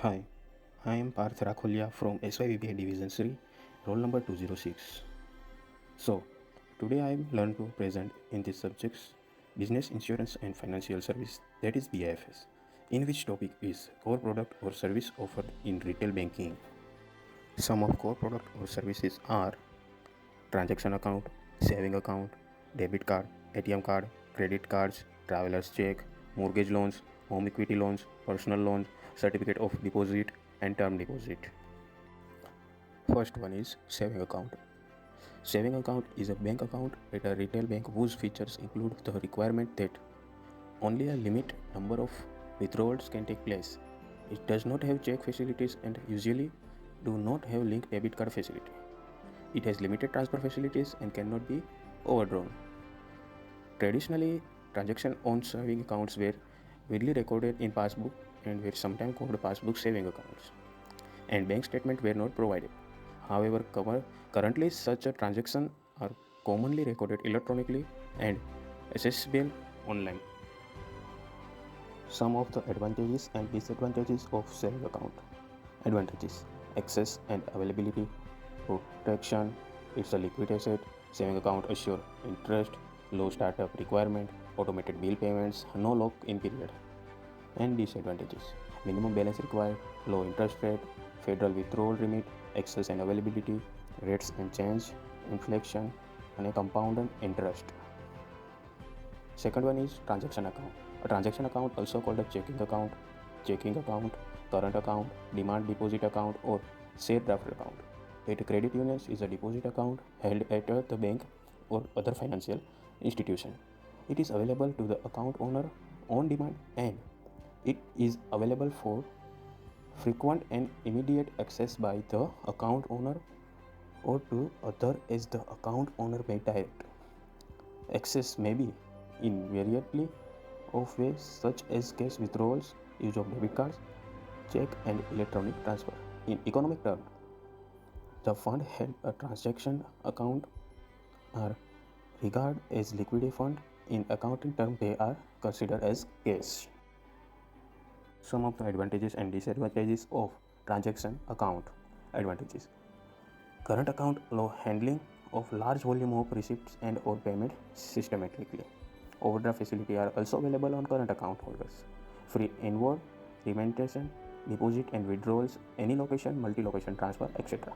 Hi, I am Parth Rakholia from SYBBA Division 3, roll number 206. So, today I am learned to present in this subjects Business Insurance and Financial Service, that is BIFS, in which topic is core product or service offered in retail banking. Some of core product or services are transaction account, saving account, debit card, ATM card, credit cards, traveler's check, mortgage loans, home equity loans, personal loans, certificate of deposit, and term deposit. First one is saving account. Saving account is a bank account at a retail bank whose features include the requirement that only a limited number of withdrawals can take place. It does not have check facilities and usually do not have linked debit card facility. It has limited transfer facilities and cannot be overdrawn. Traditionally, transactions on saving accounts were widely recorded in passbook and were sometimes called passbook saving accounts, and bank statements were not provided. However, currently such a transactions are commonly recorded electronically and accessible online. Some of the advantages and disadvantages of saving account. Advantages: access and availability, protection, it's a liquid asset, saving account assure interest, low startup requirement, automated bill payments, no lock-in period. And disadvantages: minimum balance required, low interest rate, federal withdrawal limit, access and availability, rates and change, inflation, and a compounded interest. Second one is transaction account. A transaction account, also called a checking account, current account, demand deposit account, or share draft account. At credit unions is a deposit account held at the bank or other financial institution. It is available to the account owner on demand, and it is available for frequent and immediate access by the account owner or to other as the account owner may direct. Access may be in variety of ways such as cash withdrawals, use of debit cards, check and electronic transfer. In economic terms, the fund held a transaction account are regarded as liquidity fund. In accounting terms, they are considered as cash. Some of the advantages and disadvantages of transaction account. Advantages: current account allow handling of large volume of receipts and or payment systematically. Overdraft facility are also available on current account holders. Free inward remittance, deposit and withdrawals, any location, multi-location transfer, etc.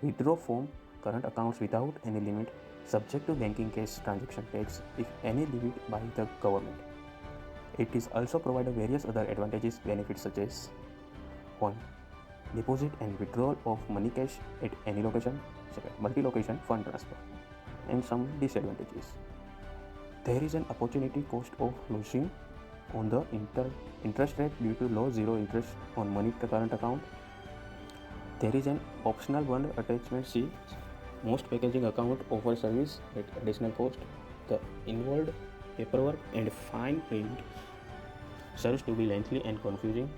Withdraw from current accounts without any limit, subject to banking cash transaction tax if any levied by the government. It is also provided various other advantages, benefits such as 1. Deposit and withdrawal of money cash at any location. 2. Multi-location fund transfer. And some disadvantages: there is an opportunity cost of losing on the interest rate due to low zero interest on money current account. There is an optional bond attachment fee. Most packaging account offer service at additional cost. The involved paperwork and fine print serves to be lengthy and confusing.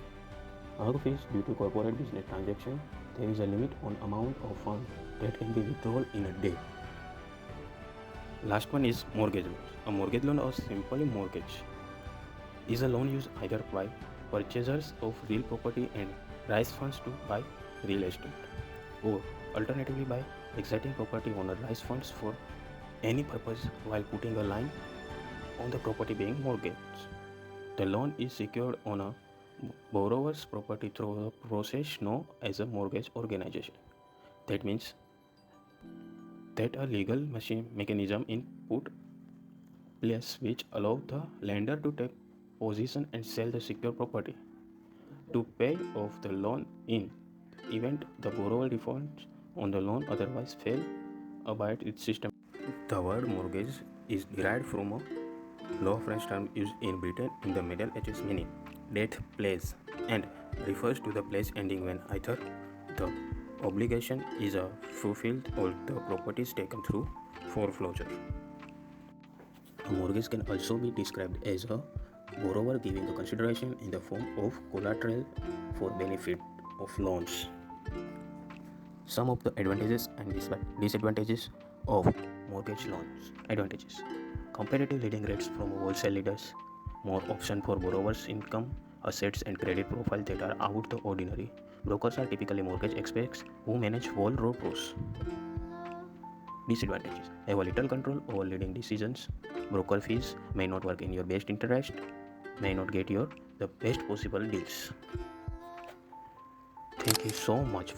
Hug fees due to corporate business transaction. There is a limit on amount of funds that can be withdrawn in a day. Last one is mortgage loans. A mortgage loan, or simply mortgage, is a loan used either by purchasers of real property and raise funds to buy real estate, or alternatively by existing property owner raise funds for any purpose while putting a line on the property being mortgaged. The loan is secured on a borrower's property through a process known as a mortgage organization. That means that a legal mechanism in put place which allow the lender to take possession and sell the secure property to pay off the loan in the event the borrower defaults on the loan, otherwise fail abide its system. The word mortgage is derived from a law French term used in Britain in the Middle Ages meaning death pledge, and refers to the pledge ending when either the obligation is fulfilled or the property is taken through foreclosure. A mortgage can also be described as a borrower giving a consideration in the form of collateral for benefit of loans. Some of the advantages and disadvantages of mortgage loans. Advantages: competitive lending rates from wholesale leaders, more option for borrowers' income assets and credit profile that are out the ordinary. Brokers are typically mortgage experts who manage whole road pros. Disadvantages: have a little control over leading decisions. Broker fees may not work in your best interest, may not get you the best possible deals. Thank you so much